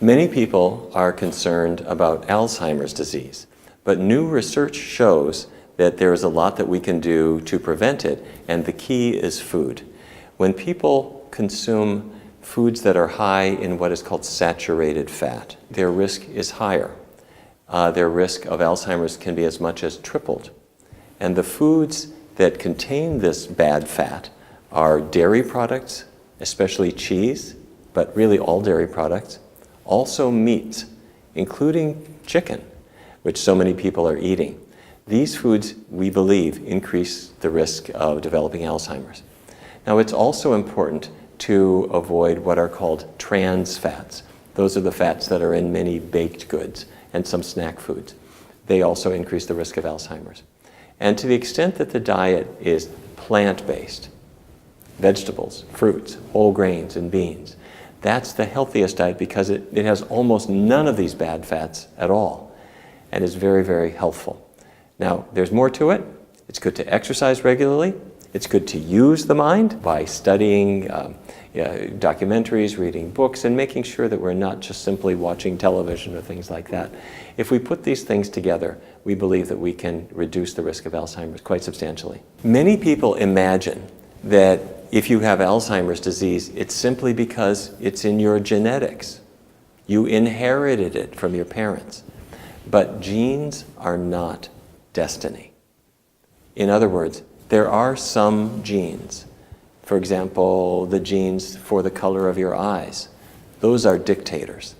Many people are concerned about Alzheimer's disease, but new research shows that there is a lot that we can do to prevent it, and the key is food. When people consume foods that are high in what is called saturated fat, their risk is higher. Their risk of Alzheimer's can be as much as tripled. And the foods that contain this bad fat are dairy products, especially cheese, but really all dairy products, also meats, including chicken, which so many people are eating. These foods, we believe, increase the risk of developing Alzheimer's. Now, it's also important to avoid what are called trans fats. Those are the fats that are in many baked goods and some snack foods. They also increase the risk of Alzheimer's. And to the extent that the diet is plant-based, vegetables, fruits, whole grains, and beans, that's the healthiest diet because it has almost none of these bad fats at all and is very, very healthful. Now, there's more to it. It's good to exercise regularly. It's good to use the mind by studying documentaries, reading books, and making sure that we're not just simply watching television or things like that. If we put these things together, we believe that we can reduce the risk of Alzheimer's quite substantially. Many people imagine that if you have Alzheimer's disease, it's simply because it's in your genetics. You inherited it from your parents. But genes are not destiny. In other words, there are some genes, for example, the genes for the color of your eyes. Those are dictators.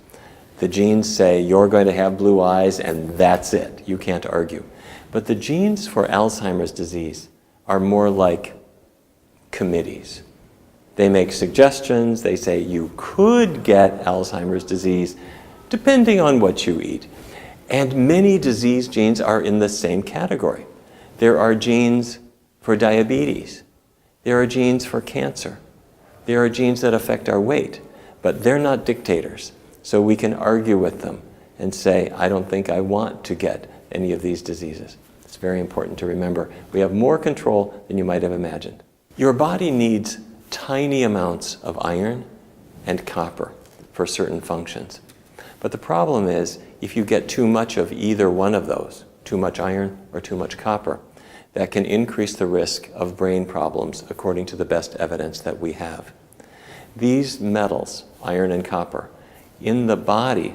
The genes say you're going to have blue eyes and that's it. You can't argue. But the genes for Alzheimer's disease are more like committees. They make suggestions. They say you could get Alzheimer's disease depending on what you eat. And many disease genes are in the same category. There are genes for diabetes. There are genes for cancer. There are genes that affect our weight, but they're not dictators. So we can argue with them and say, I don't think I want to get any of these diseases. It's very important to remember. We have more control than you might have imagined. Your body needs tiny amounts of iron and copper for certain functions. But the problem is, if you get too much of either one of those, too much iron or too much copper, that can increase the risk of brain problems according to the best evidence that we have. These metals, iron and copper, in the body,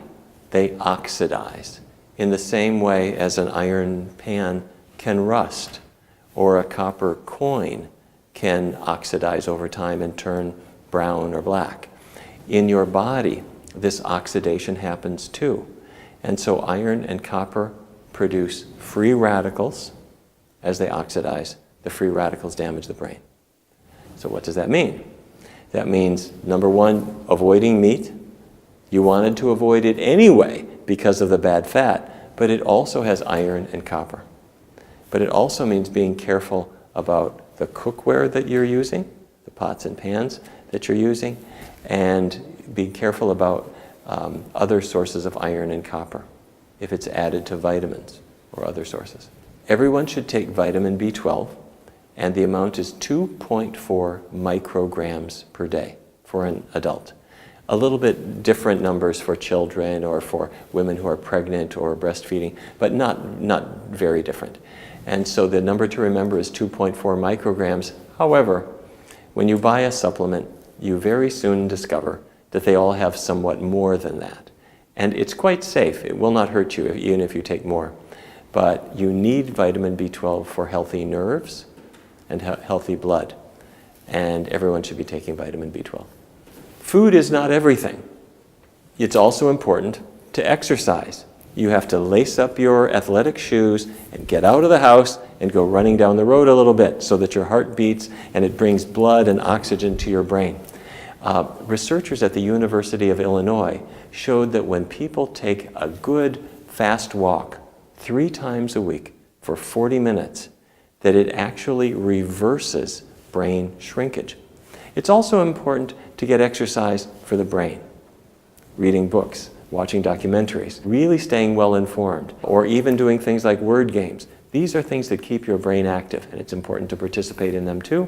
they oxidize in the same way as an iron pan can rust or a copper coin can oxidize over time and turn brown or black. In your body, this oxidation happens too. And so iron and copper produce free radicals. As they oxidize, the free radicals damage the brain. So what does that mean? That means, number one, avoiding meat. You wanted to avoid it anyway because of the bad fat, but it also has iron and copper. But it also means being careful about the cookware that you're using, the pots and pans that you're using, and being careful about other sources of iron and copper, if it's added to vitamins or other sources. Everyone should take vitamin B12, and the amount is 2.4 micrograms per day for an adult. A little bit different numbers for children or for women who are pregnant or breastfeeding, but not very different. And so the number to remember is 2.4 micrograms. However, when you buy a supplement, you very soon discover that they all have somewhat more than that. And it's quite safe. It will not hurt you even if you take more. But you need vitamin B12 for healthy nerves and healthy blood. And everyone should be taking vitamin B12. Food is not everything. It's also important to exercise. You have to lace up your athletic shoes and get out of the house and go running down the road a little bit so that your heart beats and it brings blood and oxygen to your brain. Researchers at the University of Illinois showed that when people take a good fast walk 3 times a week for 40 minutes, that it actually reverses brain shrinkage. It's also important to get exercise for the brain. Reading books, watching documentaries, really staying well informed, or even doing things like word games. These are things that keep your brain active, and it's important to participate in them too.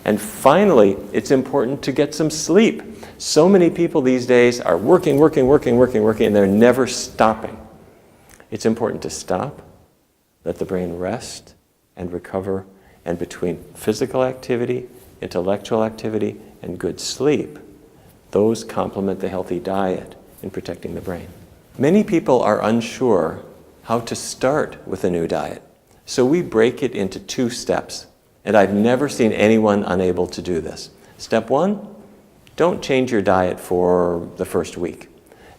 And finally, it's important to get some sleep. So many people these days are working, and they're never stopping. It's important to stop, let the brain rest and recover, and between physical activity, intellectual activity, and good sleep, those complement the healthy diet in protecting the brain. Many people are unsure how to start with a new diet, so we break it into 2 steps, and I've never seen anyone unable to do this. Step 1, don't change your diet for the first week.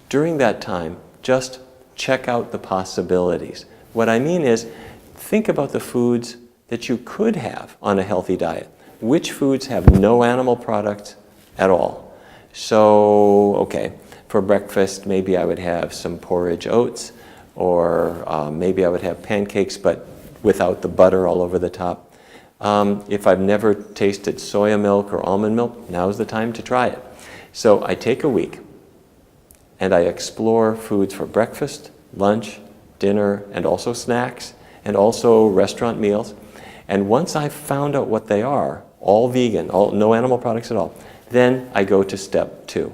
During that time, just check out the possibilities. What I mean is, think about the foods that you could have on a healthy diet. Which foods have no animal products at all? So, okay, for breakfast, maybe I would have some porridge oats, or maybe I would have pancakes, but without the butter all over the top. If I've never tasted soya milk or almond milk, now's the time to try it. So I take a week, and I explore foods for breakfast, lunch, dinner, and also snacks, and also restaurant meals. And once I've found out what they are, all vegan, no animal products at all, then I go to step 2,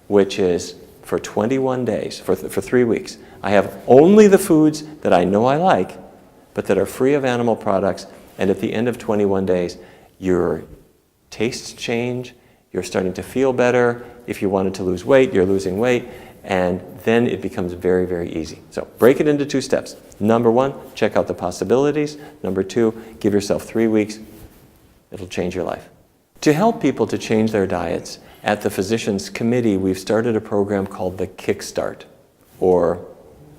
which is for 21 days, for 3 weeks, I have only the foods that I know I like, but that are free of animal products. And at the end of 21 days, your tastes change, you're starting to feel better. If you wanted to lose weight, you're losing weight. And then it becomes very, very easy. So break it into 2 steps. Number 1, check out the possibilities. Number 2, give yourself 3 weeks. It'll change your life. To help people to change their diets, at the Physicians Committee, we've started a program called the Kickstart, or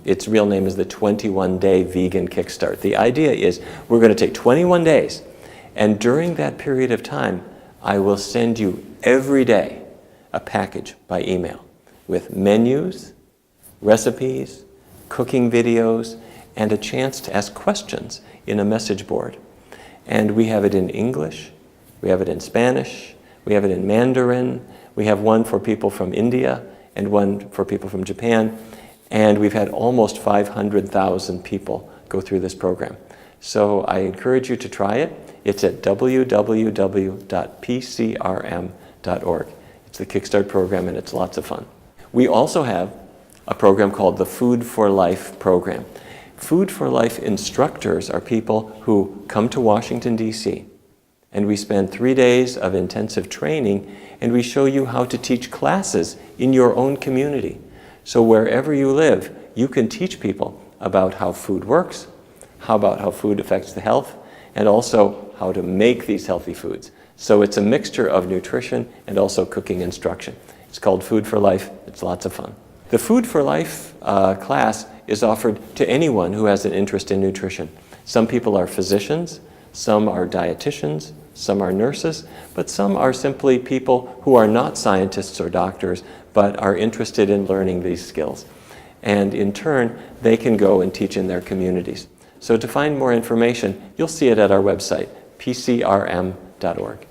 its real name is the 21-Day Vegan Kickstart. The idea is we're going to take 21 days, and during that period of time, I will send you every day a package by email with menus, recipes, cooking videos, and a chance to ask questions in a message board. And we have it in English, we have it in Spanish, we have it in Mandarin, we have one for people from India and one for people from Japan, and we've had almost 500,000 people go through this program. So I encourage you to try it. It's at www.pcrm.org. It's the Kickstart program, and it's lots of fun. We also have a program called the Food for Life program. Food for Life instructors are people who come to Washington, D.C., and we spend 3 days of intensive training, and we show you how to teach classes in your own community. So wherever you live, you can teach people about how food works, about how food affects the health, and also how to make these healthy foods. So it's a mixture of nutrition and also cooking instruction. It's called Food for Life. It's lots of fun. The Food for Life class is offered to anyone who has an interest in nutrition. Some people are physicians, some are dietitians, some are nurses, but some are simply people who are not scientists or doctors, but are interested in learning these skills. And in turn, they can go and teach in their communities. So to find more information, you'll see it at our website, pcrm.org.